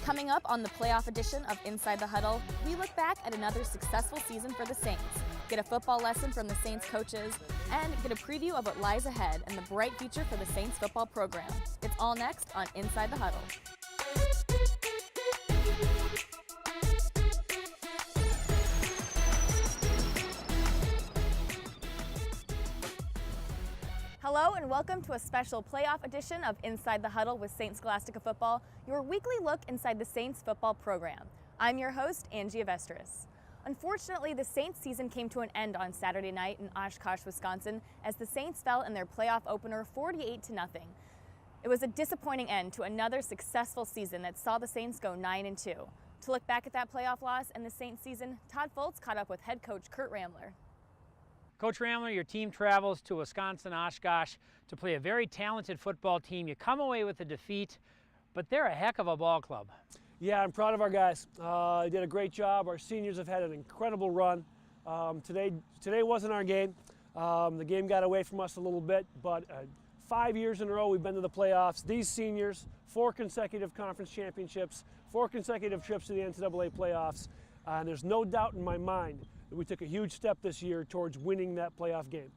Coming up on the playoff edition of Inside the Huddle, we look back at another successful season for the Saints, get a football lesson from the Saints coaches, and get a preview of what lies ahead and the bright future for the Saints football program. It's all next on Inside the Huddle. Hello and welcome to a special playoff edition of Inside the Huddle with Saints Scholastica Football, your weekly look inside the Saints football program. I'm your host, Angie Avestris. Unfortunately, the Saints season came to an end on Saturday night in Oshkosh, Wisconsin, as the Saints fell in their playoff opener 48-0. It was a disappointing end to another successful season that saw the Saints go 9-2. To look back at that playoff loss and the Saints season, Todd Foltz caught up with head coach Kurt Ramler. Coach Ramler, your team travels to Wisconsin, Oshkosh, to play a very talented football team. You come away with a defeat, but they're a heck of a ball club. Yeah, I'm proud of our guys. They did a great job. Our seniors have had an incredible run. Today wasn't our game. The game got away from us a little bit, but 5 years in a row we've been to the playoffs. These seniors, 4 consecutive conference championships, 4 consecutive trips to the NCAA playoffs. And there's no doubt in my mind that we took a huge step this year towards winning that playoff game.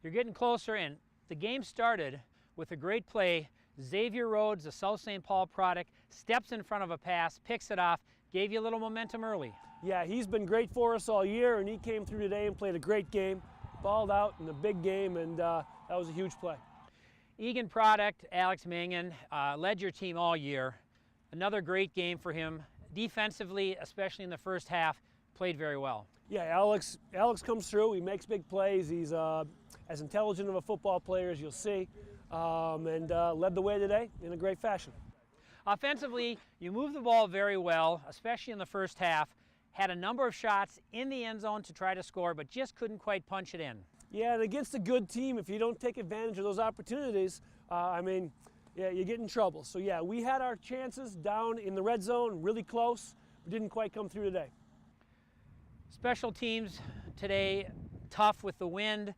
You're getting closer, and the game started with a great play. Xavier Rhodes, a South St. Paul product, steps in front of a pass, picks it off, gave you a little momentum early. Yeah, he's been great for us all year, and he came through today and played a great game, balled out in a big game, and that was a huge play. Egan product, Alex Mangan, led your team all year. Another great game for him. Defensively, especially in the first half, played very well. Yeah, Alex comes through. He makes big plays. He's as intelligent of a football player as you'll see, and led the way today in a great fashion. Offensively, you moved the ball very well, especially in the first half. Had a number of shots in the end zone to try to score, but just couldn't quite punch it in. Yeah, and against a good team, if you don't take advantage of those opportunities, yeah, you get in trouble. So yeah, we had our chances down in the red zone, really close, but didn't quite come through today. Special teams today, tough with the wind,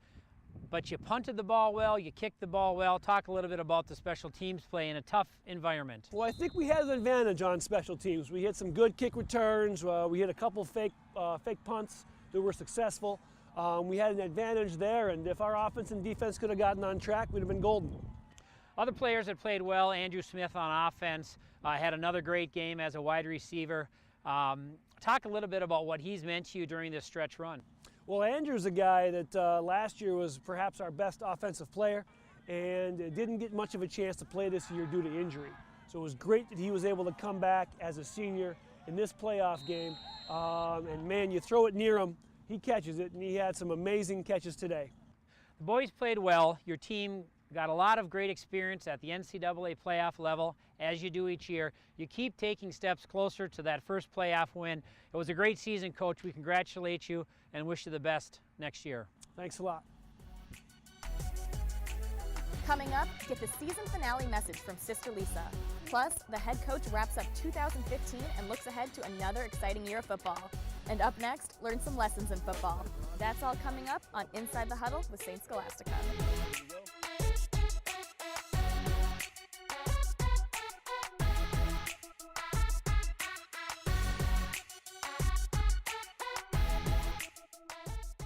but you punted the ball well, you kicked the ball well. Talk a little bit about the special teams play in a tough environment. Well, I think we had an advantage on special teams. We hit some good kick returns. We hit a couple fake punts that were successful. We had an advantage there, and if our offense and defense could have gotten on track, we'd have been golden. Other players that played well, Andrew Smith on offense, had another great game as a wide receiver. Talk a little bit about what he's meant to you during this stretch run. Well, Andrew's a guy that last year was perhaps our best offensive player and didn't get much of a chance to play this year due to injury. So it was great that he was able to come back as a senior in this playoff game. And man, you throw it near him, he catches it, and he had some amazing catches today. The boys played well. Your team got a lot of great experience at the NCAA playoff level, as you do each year. You keep taking steps closer to that first playoff win. It was a great season, Coach. We congratulate you and wish you the best next year. Thanks a lot. Coming up, get the season finale message from Sister Lisa. Plus, the head coach wraps up 2015 and looks ahead to another exciting year of football. And up next, learn some lessons in football. That's all coming up on Inside the Huddle with Saints Scholastica.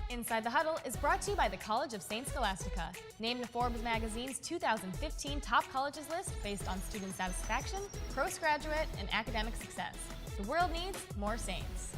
Inside the Huddle is brought to you by the College of Saints Scholastica, named to Forbes magazine's 2015 top colleges list based on student satisfaction, postgraduate, and academic success. The world needs more Saints.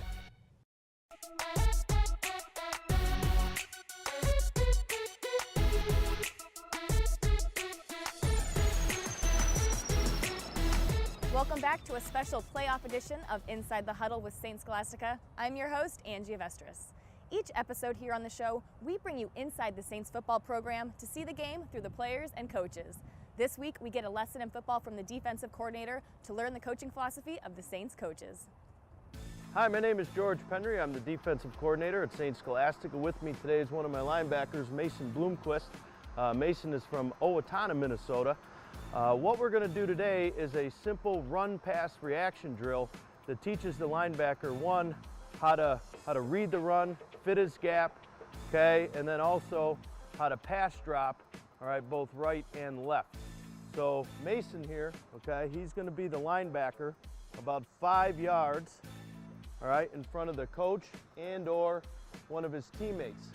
Welcome back to a special playoff edition of Inside the Huddle with Saints Scholastica. I'm your host, Angie Avestris. Each episode here on the show, we bring you inside the Saints football program to see the game through the players and coaches. This week, we get a lesson in football from the defensive coordinator to learn the coaching philosophy of the Saints coaches. Hi, my name is George Penry. I'm the defensive coordinator at Saints Scholastica. With me today is one of my linebackers, Mason Bloomquist. Mason is from Owatonna, Minnesota. What we're going to do today is a simple run-pass reaction drill that teaches the linebacker, one, how to read the run, fit his gap, okay, and then also how to pass drop, all right, both right and left. So Mason here, okay, he's going to be the linebacker, about 5 yards, all right, in front of the coach and or one of his teammates.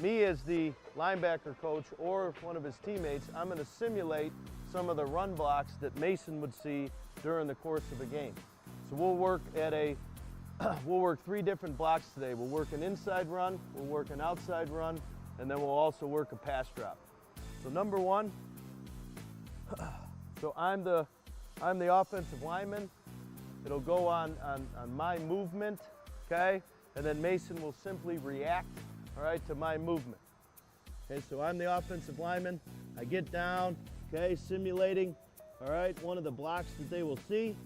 Me as the linebacker coach or one of his teammates, I'm going to simulate some of the run blocks that Mason would see during the course of a game. So we'll work at we'll work 3 different blocks today. We'll work an inside run, we'll work an outside run, and then we'll also work a pass drop. So number 1, so I'm the offensive lineman. It'll go on my movement, okay? And then Mason will simply react, all right, to my movement. Okay, so I'm the offensive lineman. I get down, okay, simulating, all right, one of the blocks that they will see.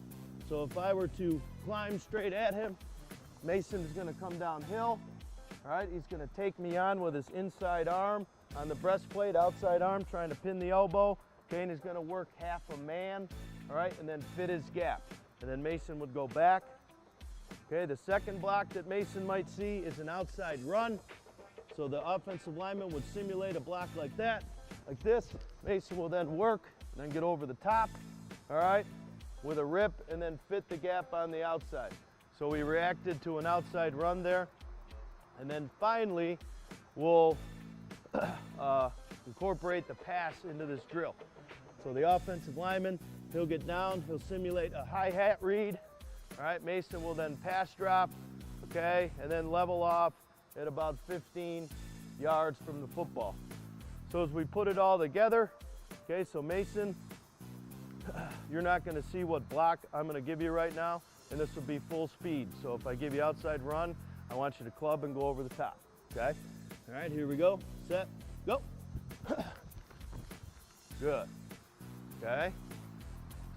So if I were to climb straight at him, Mason is gonna come downhill, all right? He's gonna take me on with his inside arm on the breastplate, outside arm, trying to pin the elbow, okay, and he's gonna work half a man, all right, and then fit his gap. And then Mason would go back. Okay, the second block that Mason might see is an outside run. So the offensive lineman would simulate a block like that, like this. Mason will then work, and then get over the top, all right, with a rip, and then fit the gap on the outside. So we reacted to an outside run there. And then finally, we'll incorporate the pass into this drill. So the offensive lineman, he'll get down, he'll simulate a hi-hat read. All right, Mason will then pass drop, okay, and then level off at about 15 yards from the football. So as we put it all together, okay, so Mason, you're not gonna see what block I'm gonna give you right now, and this will be full speed. So if I give you outside run, I want you to club and go over the top, okay? All right, here we go, set, go. Good, okay?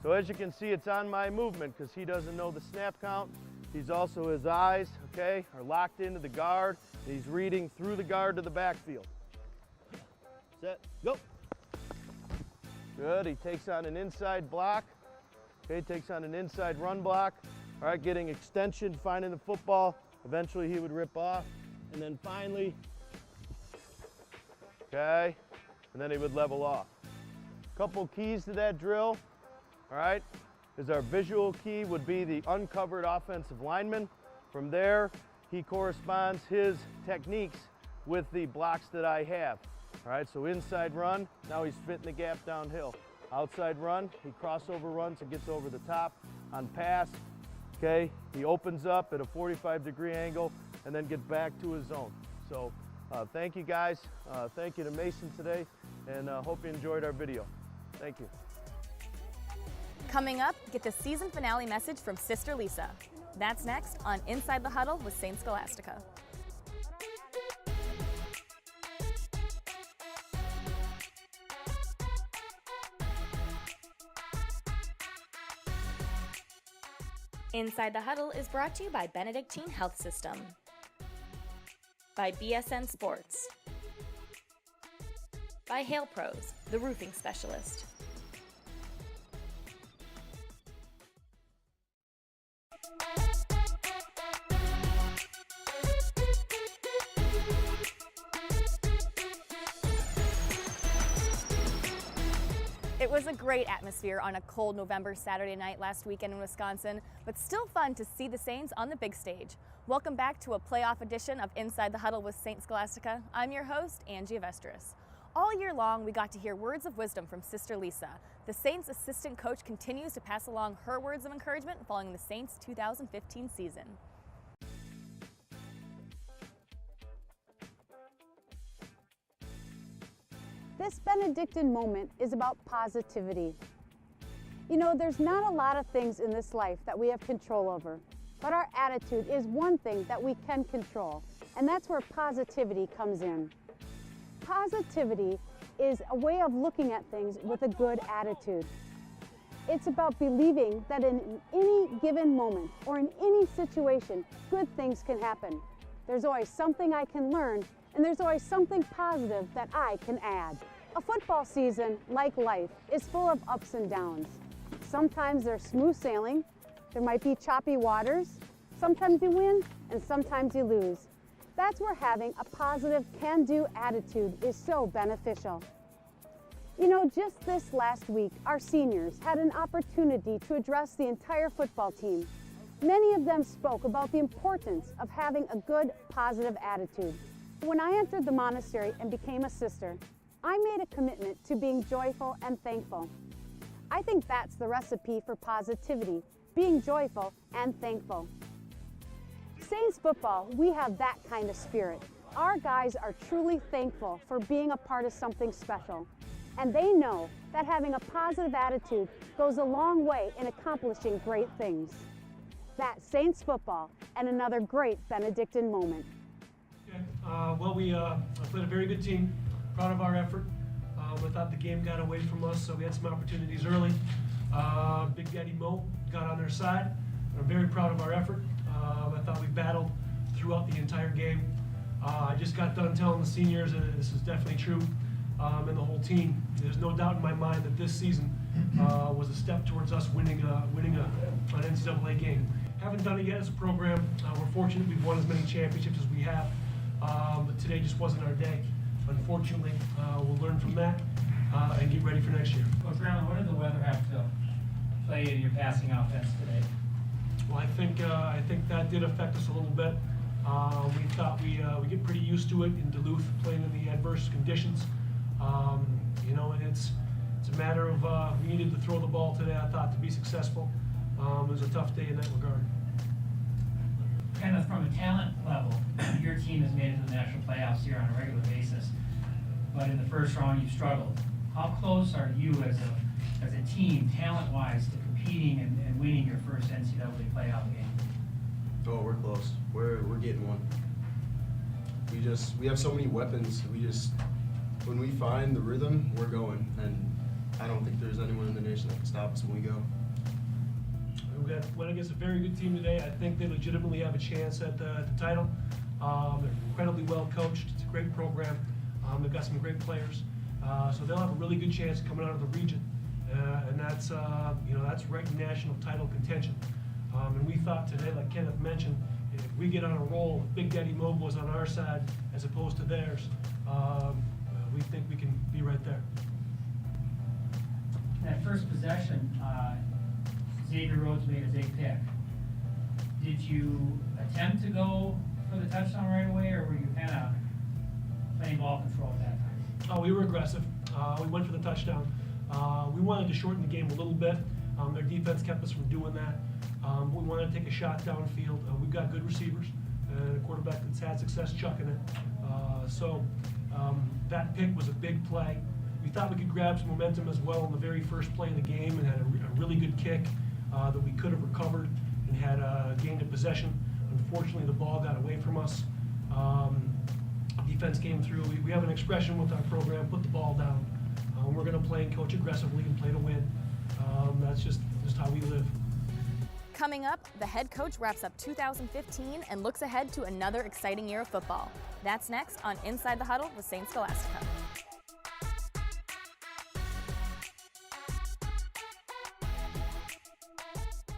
So as you can see, it's on my movement because he doesn't know the snap count. He's also, his eyes, okay, are locked into the guard. He's reading through the guard to the backfield. Set, go. Good, he takes on an inside block. Okay, takes on an inside run block. All right, getting extension, finding the football. Eventually he would rip off. And then finally, okay, and then he would level off. Couple keys to that drill. All right, is our visual key would be the uncovered offensive lineman. From there, he corresponds his techniques with the blocks that I have. All right, so inside run, now he's fitting the gap downhill. Outside run, he crossover runs and gets over the top. On pass, okay, he opens up at a 45-degree angle and then gets back to his zone. So thank you guys. Thank you to Mason today, and hope you enjoyed our video. Thank you. Coming up, get the season finale message from Sister Lisa. That's next on Inside the Huddle with Saint Scholastica. Inside the Huddle is brought to you by Benedictine Health System, by BSN Sports, by Hail Pros, the roofing specialist. It was a great atmosphere on a cold November Saturday night last weekend in Wisconsin, but still fun to see the Saints on the big stage. Welcome back to a playoff edition of Inside the Huddle with Saint Scholastica. I'm your host, Angie Vestris. All year long, we got to hear words of wisdom from Sister Lisa. The Saints assistant coach continues to pass along her words of encouragement following the Saints' 2015 season. This Benedictine moment is about positivity. You know, there's not a lot of things in this life that we have control over, but our attitude is one thing that we can control, and that's where positivity comes in. Positivity is a way of looking at things with a good attitude. It's about believing that in any given moment or in any situation, good things can happen. There's always something I can learn, and there's always something positive that I can add. A football season, like life, is full of ups and downs. Sometimes there's smooth sailing, there might be choppy waters, sometimes you win and sometimes you lose. That's where having a positive can-do attitude is so beneficial. You know, just this last week, our seniors had an opportunity to address the entire football team. Many of them spoke about the importance of having a good, positive attitude. When I entered the monastery and became a sister, I made a commitment to being joyful and thankful. I think that's the recipe for positivity, being joyful and thankful. Saints football, we have that kind of spirit. Our guys are truly thankful for being a part of something special. And they know that having a positive attitude goes a long way in accomplishing great things. That's Saints football and another great Benedictine moment. Okay. We played a very good team. Proud of our effort. I thought the game got away from us, so we had some opportunities early. Big Daddy Mo got on their side. I'm very proud of our effort. I thought we battled throughout the entire game. I just got done telling the seniors, and this is definitely true, and the whole team. There's no doubt in my mind that this season was a step towards us winning an NCAA game. Haven't done it yet as a program. We're fortunate we've won as many championships as we have, but today just wasn't our day. Unfortunately, we'll learn from that and get ready for next year. Coach Brown, what did the weather have to play in your passing offense today? Well, I think that did affect us a little bit. We thought we get pretty used to it in Duluth, playing in the adverse conditions. You know, and it's a matter of we needed to throw the ball today. I thought to be successful. It was a tough day in that regard. Kind of from a talent level, your team has made it to the national playoffs here on a regular basis, but in the first round you struggled. How close are you as a team, talent-wise, to competing and winning your first NCAA playoff game? Oh, we're close. We're getting one. We have so many weapons. When we find the rhythm, we're going, and I don't think there's anyone in the nation that can stop us when we go. Went against a very good team today. I think they legitimately have a chance at the title. They're incredibly well coached. It's a great program. They've got some great players, so they'll have a really good chance coming out of the region, and that's that's right in national title contention. And we thought today, like Kenneth mentioned, if we get on a roll, if Big Daddy Mo was on our side as opposed to theirs, we think we can be right there. That first possession, Xavier Rhodes made a big pick. Did you attempt to go for the touchdown right away, or were you kind of playing ball control at that time? Oh, we were aggressive. We went for the touchdown. We wanted to shorten the game a little bit. Their defense kept us from doing that. We wanted to take a shot downfield. We've got good receivers and a quarterback that's had success chucking it. So that pick was a big play. We thought we could grab some momentum as well in the very first play of the game and had a really good kick that we could have recovered and had gained a possession. Unfortunately, the ball got away from us. Defense came through. We have an expression with our program, put the ball down. We're going to play and coach aggressively and play to win. That's just how we live. Coming up, the head coach wraps up 2015 and looks ahead to another exciting year of football. That's next on Inside the Huddle with Saints Scholastica.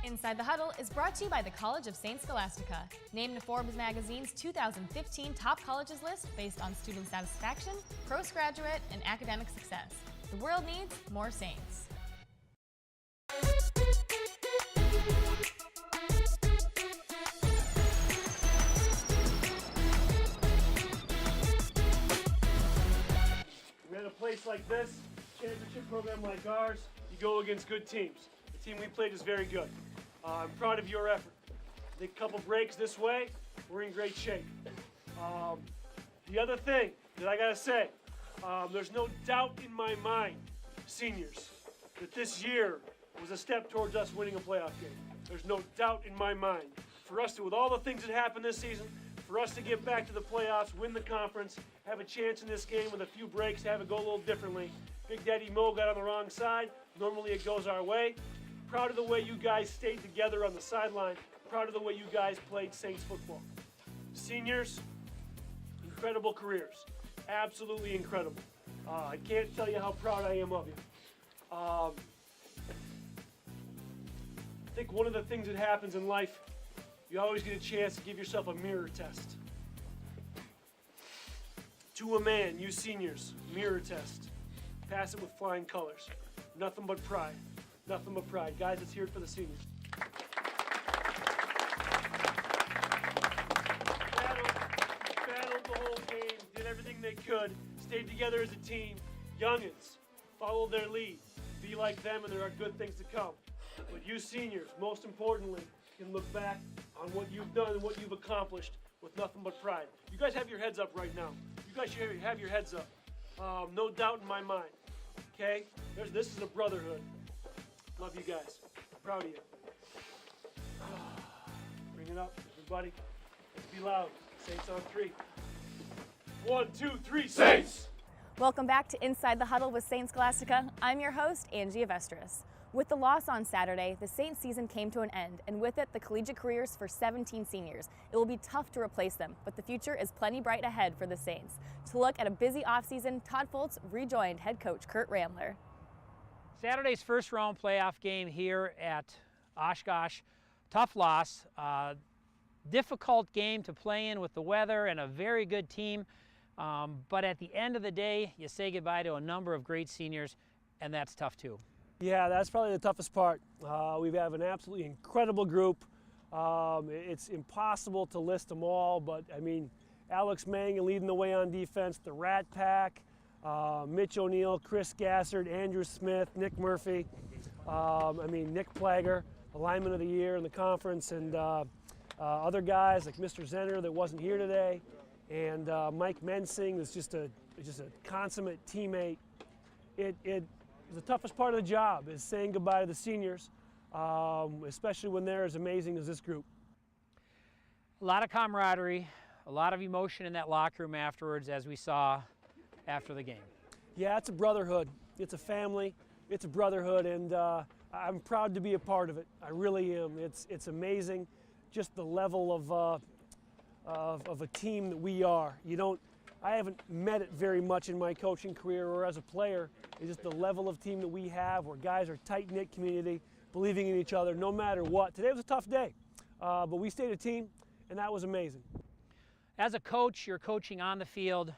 Inside the Huddle is brought to you by the College of Saints Scholastica, named to Forbes magazine's 2015 top colleges list based on student satisfaction, postgraduate, and academic success. The world needs more Saints. We're at a place like this, championship program like ours, you go against good teams. The team we played is very good. I'm proud of your effort. I think a couple breaks this way, we're in great shape. The other thing that I gotta say, there's no doubt in my mind, seniors, that this year was a step towards us winning a playoff game. There's no doubt in my mind. For us to, with all the things that happened this season, for us to get back to the playoffs, win the conference, have a chance in this game with a few breaks, have it go a little differently. Big Daddy Mo got on the wrong side. Normally it goes our way. Proud of the way you guys stayed together on the sideline. Proud of the way you guys played Saints football. Seniors, incredible careers. Absolutely incredible. I can't tell you how proud I am of you. I think one of the things that happens in life, you always get a chance to give yourself a mirror test. To a man, you seniors, mirror test. pass it with flying colors. Nothing but pride. Nothing but pride. Guys, let's hear it for the seniors. Battled the whole game, did everything they could, stayed together as a team. Youngins, follow their lead. Be like them, and there are good things to come. But you seniors, most importantly, can look back on what you've done and what you've accomplished with nothing but pride. You guys have your heads up right now. You guys should have your heads up. No doubt in my mind. Okay? This is a brotherhood. Love you guys. Proud of you. Bring it up, everybody. Let's be loud. Saints on 3. 1, 2, 3, Saints! Welcome back to Inside the Huddle with Saint Scholastica. I'm your host, Angie Avestris. With the loss on Saturday, the Saints season came to an end, and with it, the collegiate careers for 17 seniors. It will be tough to replace them, but the future is plenty bright ahead for the Saints. To look at a busy offseason, Todd Foltz rejoined head coach Kurt Ramler. Saturday's first round playoff game here at Oshkosh. Tough loss. Difficult game to play in with the weather and a very good team. But at the end of the day, you say goodbye to a number of great seniors, and that's tough too. Yeah, that's probably the toughest part. We have an absolutely incredible group. It's impossible to list them all, but I mean, Alex Mangan leading the way on defense, the Rat Pack, Mitch O'Neill, Chris Gassard, Andrew Smith, Nick Murphy, Nick Plager, the lineman of the year in the conference, and other guys like Mr. Zenner that wasn't here today, and Mike Mensing is just a consummate teammate. The toughest part of the job is saying goodbye to the seniors, especially when they're as amazing as this group. A lot of camaraderie, a lot of emotion in that locker room afterwards, as we saw after the game. Yeah, it's a brotherhood. It's a family. It's a brotherhood, and I'm proud to be a part of it. I really am. It's amazing, just the level of a team that we are. I haven't met it very much in my coaching career or as a player. It's just the level of team that we have, where guys are tight-knit community, believing in each other no matter what. Today was a tough day, but we stayed a team, and that was amazing. As a coach, you're coaching on the field,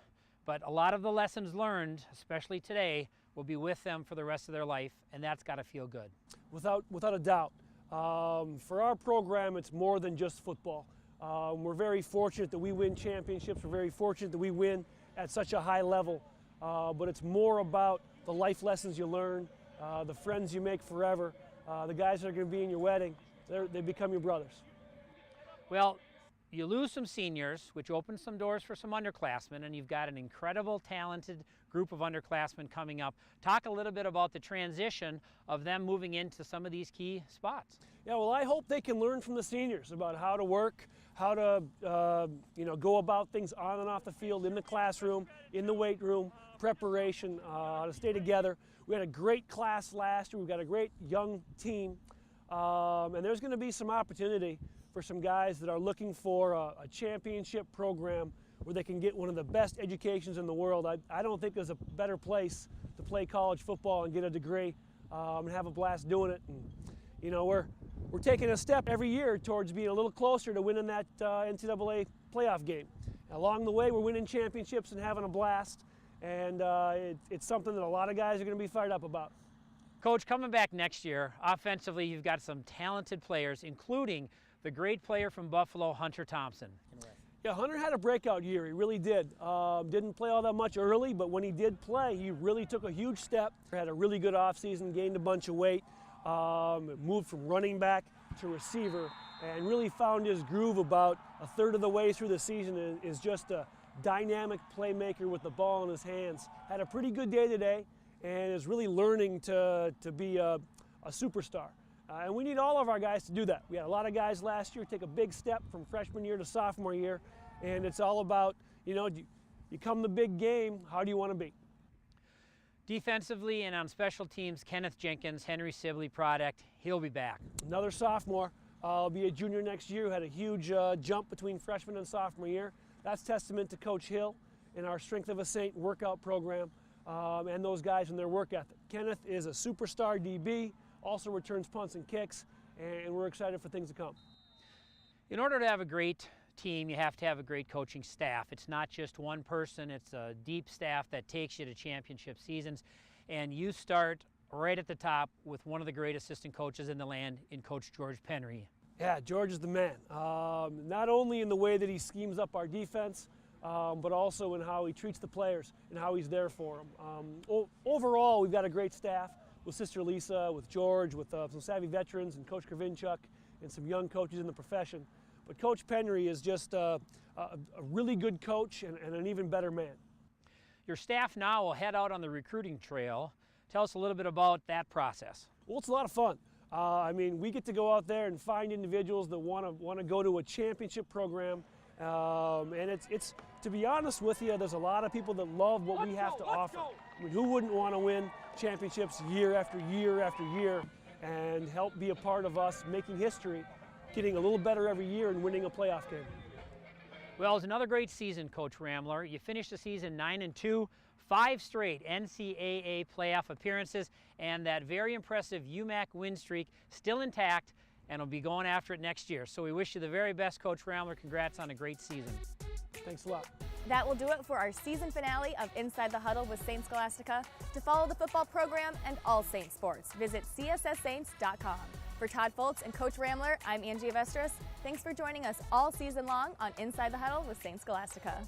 but a lot of the lessons learned, especially today, will be with them for the rest of their life, and that's got to feel good. Without a doubt. For our program, it's more than just football. We're very fortunate that we win championships. We're very fortunate that we win at such a high level. But it's more about the life lessons you learn, the friends you make forever, the guys that are going to be in your wedding. They become your brothers. Well, you lose some seniors, which opens some doors for some underclassmen, and you've got an incredible, talented group of underclassmen coming up. Talk a little bit about the transition of them moving into some of these key spots. Yeah, well, I hope they can learn from the seniors about how to work, how to go about things on and off the field, in the classroom, in the weight room, preparation, to stay together. We had a great class last year. We've got a great young team, and there's going to be some opportunity for some guys that are looking for a championship program where they can get one of the best educations in the world. I don't think there's a better place to play college football and get a degree and have a blast doing it. And, we're taking a step every year towards being a little closer to winning that NCAA playoff game. Along the way, we're winning championships and having a blast, and it's something that a lot of guys are going to be fired up about. Coach, coming back next year, offensively, you've got some talented players, including the great player from Buffalo, Hunter Thompson. Yeah, Hunter had a breakout year. He really did. Didn't play all that much early, but when he did play, he really took a huge step. Had a really good offseason, gained a bunch of weight, moved from running back to receiver, and really found his groove about a third of the way through the season. Is just a dynamic playmaker with the ball in his hands. Had a pretty good day today, and is really learning to be a superstar. And we need all of our guys to do that. We had a lot of guys last year take a big step from freshman year to sophomore year, and it's all about, you come the big game, how do you want to be? Defensively and on special teams, Kenneth Jenkins, Henry Sibley product, he'll be back. Another sophomore, will be a junior next year, who had a huge jump between freshman and sophomore year. That's testament to Coach Hill and our Strength of a Saint workout program, and those guys and their work ethic. Kenneth is a superstar DB, also returns punts and kicks, and we're excited for things to come. In order to have a great team, you have to have a great coaching staff. It's not just one person, it's a deep staff that takes you to championship seasons. and you start right at the top with one of the great assistant coaches in the land in Coach George Penry. Yeah, George is the man. Not only in the way that he schemes up our defense, but also in how he treats the players and how he's there for them. Overall, we've got a great staff with Sister Lisa, with George, with some savvy veterans and Coach Kravinchuk and some young coaches in the profession. But Coach Penry is just a really good coach and an even better man. Your staff now will head out on the recruiting trail. Tell us a little bit about that process. Well, it's a lot of fun. I mean, we get to go out there and find individuals that want to go to a championship program. And it's to be honest with you, there's a lot of people that love what we have to offer. I mean, who wouldn't want to win championships year after year after year and help be a part of us making history, getting a little better every year and winning a playoff game? Well, it's another great season, Coach Ramler. You finished the season 9-2, 5 straight NCAA playoff appearances, and that very impressive UMAC win streak still intact, and will be going after it next year. So we wish you the very best, Coach Ramler. Congrats on a great season. Thanks a lot. That will do it for our season finale of Inside the Huddle with Saints Scholastica. To follow the football program and all Saints sports, visit csssaints.com. For Todd Foltz and Coach Ramler, I'm Angie Vestris. Thanks for joining us all season long on Inside the Huddle with Saints Scholastica.